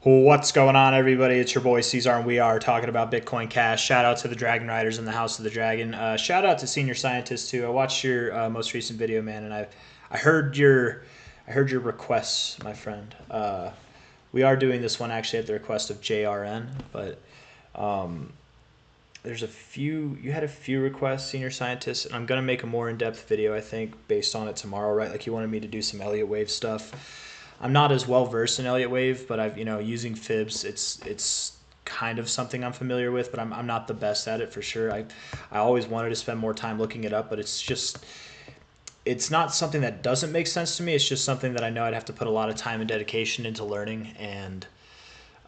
What's going on, everybody? It's your boy C-Zar, and we are talking about Bitcoin Cash. Shout out to the Dragon Riders in the House of the Dragon. Shout out to Senior Scientist too. I watched your most recent video, man, and I heard your requests, my friend. We are doing this one actually at the request of JRN, but there's a few. You had a few requests, Senior Scientist, and I'm gonna make a more in-depth video, I think, based on it tomorrow. Right? Like you wanted me to do some Elliott Wave stuff. I'm not as well versed in Elliott Wave, but I've using fibs. It's kind of something I'm familiar with, but I'm not the best at it for sure. I always wanted to spend more time looking it up, but it's not something that doesn't make sense to me. It's just something that I know I'd have to put a lot of time and dedication into learning. And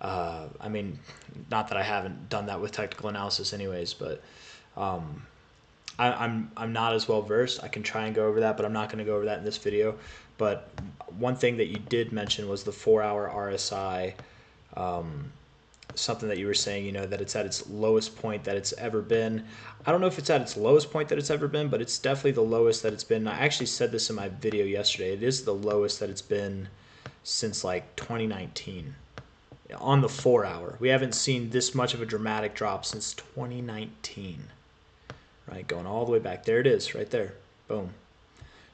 I mean, not that I haven't done that with technical analysis, anyways, but I'm not as well versed. I can try and go over that, but I'm not going to go over that in this video. But one thing that you did mention was the 4-hour RSI, something that you were saying, that it's at its lowest point that it's ever been. I don't know if it's at its lowest point that it's ever been, but it's definitely the lowest that it's been. I actually said this in my video yesterday. It is the lowest that it's been since like 2019 on the 4-hour. We haven't seen this much of a dramatic drop since 2019. Right, going all the way back. There it is, right there. Boom.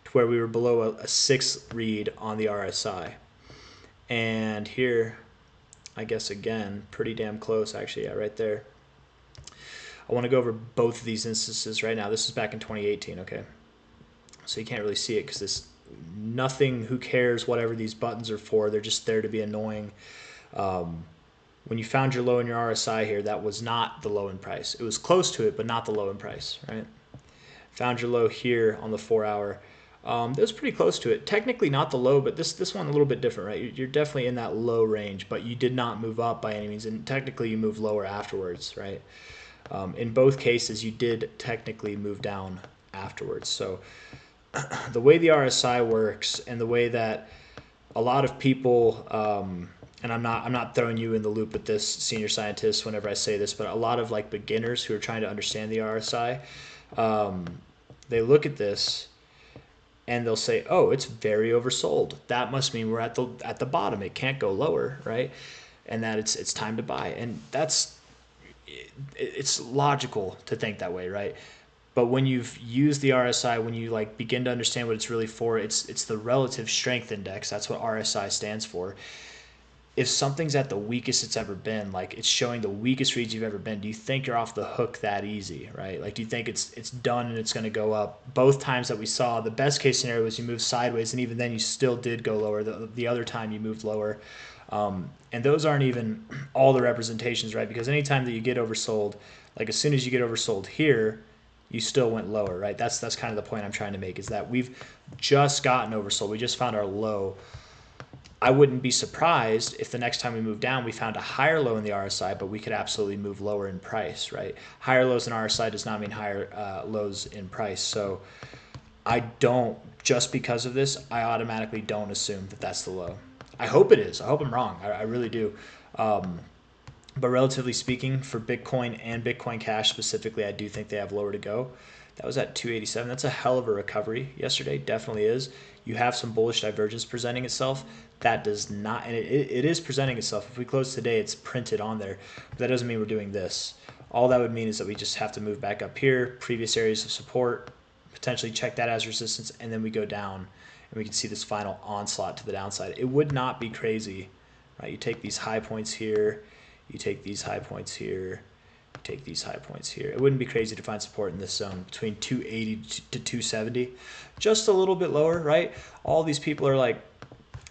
To where we were below a 6 read on the RSI. And here, I guess again, pretty damn close actually, yeah, right there. I want to go over both of these instances right now. This is back in 2018, okay? So you can't really see it because this, nothing, who cares, whatever these buttons are for, they're just there to be annoying. When you found your low in your RSI here, that was not the low in price. It was close to it, but not the low in price, right? Found your low here on the 4-hour. That was pretty close to it. Technically not the low, but this one a little bit different, right? You're definitely in that low range, but you did not move up by any means, and technically you moved lower afterwards, right? In both cases, you did technically move down afterwards. So the way the RSI works and the way that a lot of people, and I'm not throwing you in the loop with this, Senior Scientist, whenever I say this, but a lot of like beginners who are trying to understand the RSI, they look at this and they'll say, "Oh, it's very oversold. That must mean we're at the bottom. It can't go lower, right? And that it's time to buy." And it's logical to think that way, right? But when you've used the RSI, when you like begin to understand what it's really for, it's the relative strength index. That's what RSI stands for. If something's at the weakest it's ever been, like it's showing the weakest reads you've ever been, do you think you're off the hook that easy, right? Like, do you think it's done and it's going to go up? Both times that we saw, the best case scenario was you moved sideways, and even then you still did go lower. The other time you moved lower. And those aren't even all the representations, right? Because anytime that you get oversold, like as soon as you get oversold here, you still went lower, right? That's kind of the point I'm trying to make, is that we've just gotten oversold. We just found our low. I wouldn't be surprised if the next time we move down, we found a higher low in the RSI, but we could absolutely move lower in price, right? Higher lows in RSI does not mean higher lows in price. So I don't, just because of this, I automatically don't assume that that's the low. I hope it is. I hope I'm wrong. I really do. But relatively speaking, for Bitcoin and Bitcoin Cash specifically, I do think they have lower to go. That was at 287. That's a hell of a recovery yesterday. Definitely is. You have some bullish divergence presenting itself. That does not, and it is presenting itself. If we close today, it's printed on there. But that doesn't mean we're doing this. All that would mean is that we just have to move back up here, previous areas of support, potentially check that as resistance, and then we go down, and we can see this final onslaught to the downside. It would not be crazy, right? You take these high points here, you take these high points here, you take these high points here. It wouldn't be crazy to find support in this zone between 280 to 270, just a little bit lower, right? All these people are like,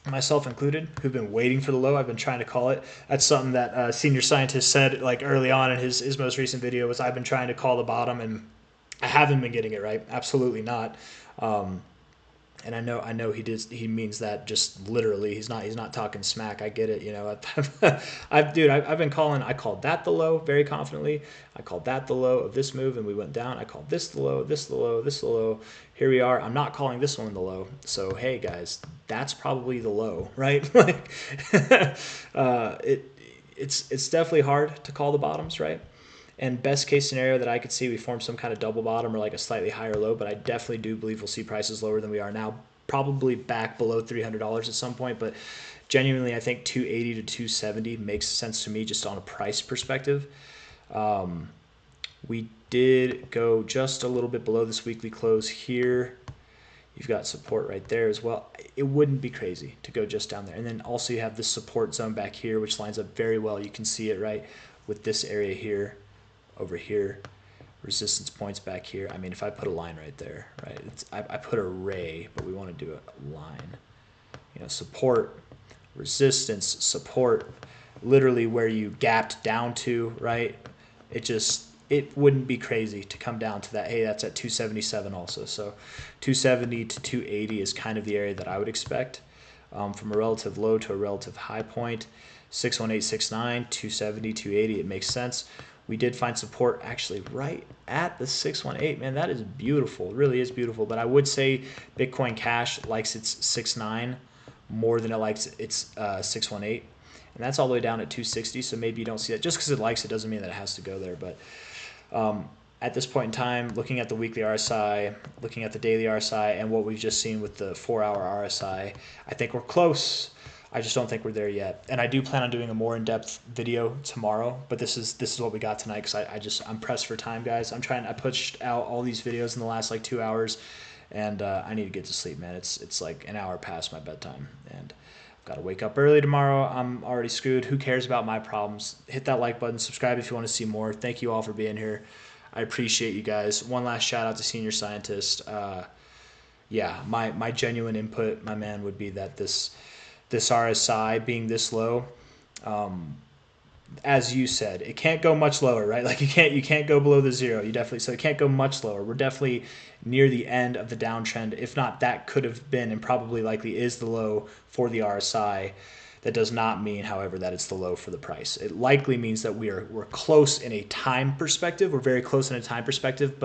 myself included, who've been waiting for the low. I've been trying to call it. That's something that Senior Scientist said like early on in his most recent video, was I've been trying to call the bottom, and I haven't been getting it right. Absolutely not. And I know he means that just literally. He's not talking smack. I get it. I've been calling. I called that the low very confidently. I called that the low of this move, and we went down. I called this the low, this the low, this the low. Here we are. I'm not calling this one the low. So hey guys, that's probably the low, right? Like, it's definitely hard to call the bottoms, right? And best case scenario that I could see, we form some kind of double bottom or like a slightly higher low, but I definitely do believe we'll see prices lower than we are now, probably back below $300 at some point. But genuinely, I think 280 to 270 makes sense to me just on a price perspective. We did go just a little bit below this weekly close here. You've got support right there as well. It wouldn't be crazy to go just down there. And then also you have this support zone back here, which lines up very well. You can see it right with this area here, over here, resistance points back here. I mean, if I put a line right there, right? I put a ray, but we want to do a line. You know, support, resistance, support, literally where you gapped down to, right? It wouldn't be crazy to come down to that. Hey, that's at 277 also. So 270 to 280 is kind of the area that I would expect from a relative low to a relative high point. 61869, 270, 280, it makes sense. We did find support actually right at the 618. Man, that is beautiful. It really is beautiful. But I would say Bitcoin Cash likes its 6.9 more than it likes its 618. And that's all the way down at 260, so maybe you don't see that. Just because it likes it doesn't mean that it has to go there. But at this point in time, looking at the weekly RSI, looking at the daily RSI, and what we've just seen with the 4-hour RSI, I think we're close. I just don't think we're there yet. And I do plan on doing a more in-depth video tomorrow, but this is what we got tonight because I'm pressed for time, guys. I pushed out all these videos in the last like 2 hours, and I need to get to sleep, man. It's like an hour past my bedtime, and got to wake up early tomorrow. I'm already screwed. Who cares about my problems? Hit that like button. Subscribe if you want to see more. Thank you all for being here. I appreciate you guys. One last shout out to Senior Scientist. Yeah, my genuine input, my man, would be that this RSI being this low, as you said, it can't go much lower, right? Like you can't go below the zero. So it can't go much lower. We're definitely near the end of the downtrend. If not, that could have been and probably likely is the low for the RSI. That does not mean, however, that it's the low for the price. It likely means that we're close in a time perspective. We're very close in a time perspective,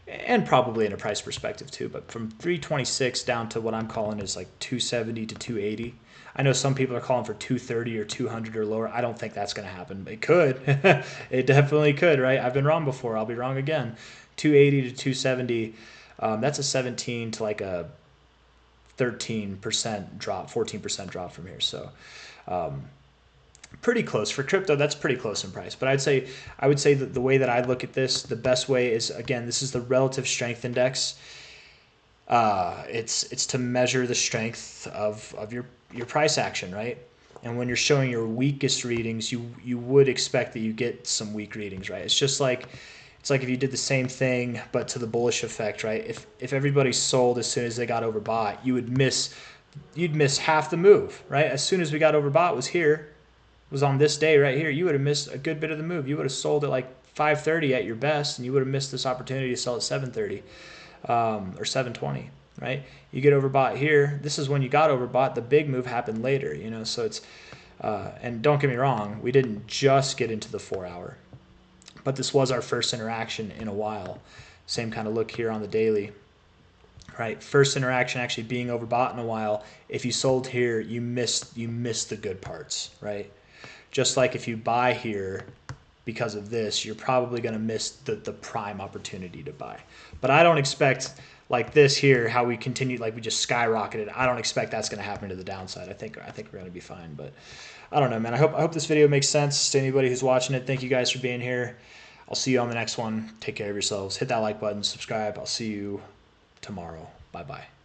and probably in a price perspective too. But from 326 down to what I'm calling is like 270 to 280. I know some people are calling for 230 or 200 or lower. I don't think that's going to happen. It could. It definitely could, right? I've been wrong before. I'll be wrong again. 280 to 270. That's a 17 to like a 13% drop, 14% drop from here. So pretty close for crypto. That's pretty close in price. But I would say that the way that I look at this, the best way is, again, this is the relative strength index. It's to measure the strength of your price action, right? And when you're showing your weakest readings, you would expect that you get some weak readings, right? It's like if you did the same thing but to the bullish effect, right? If everybody sold as soon as they got overbought, you'd miss half the move, right? As soon as we got overbought was on this day right here, you would have missed a good bit of the move. You would have sold at like 5:30 at your best, and you would have missed this opportunity to sell at 7:30 or 7:20, right? You get overbought here. This is when you got overbought. The big move happened later, you know. So it's and don't get me wrong, we didn't just get into the 4-hour, but this was our first interaction in a while. Same kind of look here on the daily, right? First interaction actually being overbought in a while. If you sold here, you missed the good parts, right? Just like if you buy here because of this, you're probably going to miss the prime opportunity to buy. But I don't expect like this here, how we continued, like we just skyrocketed. I don't expect that's going to happen to the downside. I think we're going to be fine. But I don't know, man. I hope this video makes sense to anybody who's watching it. Thank you guys for being here. I'll see you on the next one. Take care of yourselves. Hit that like button, subscribe. I'll see you tomorrow. Bye-bye.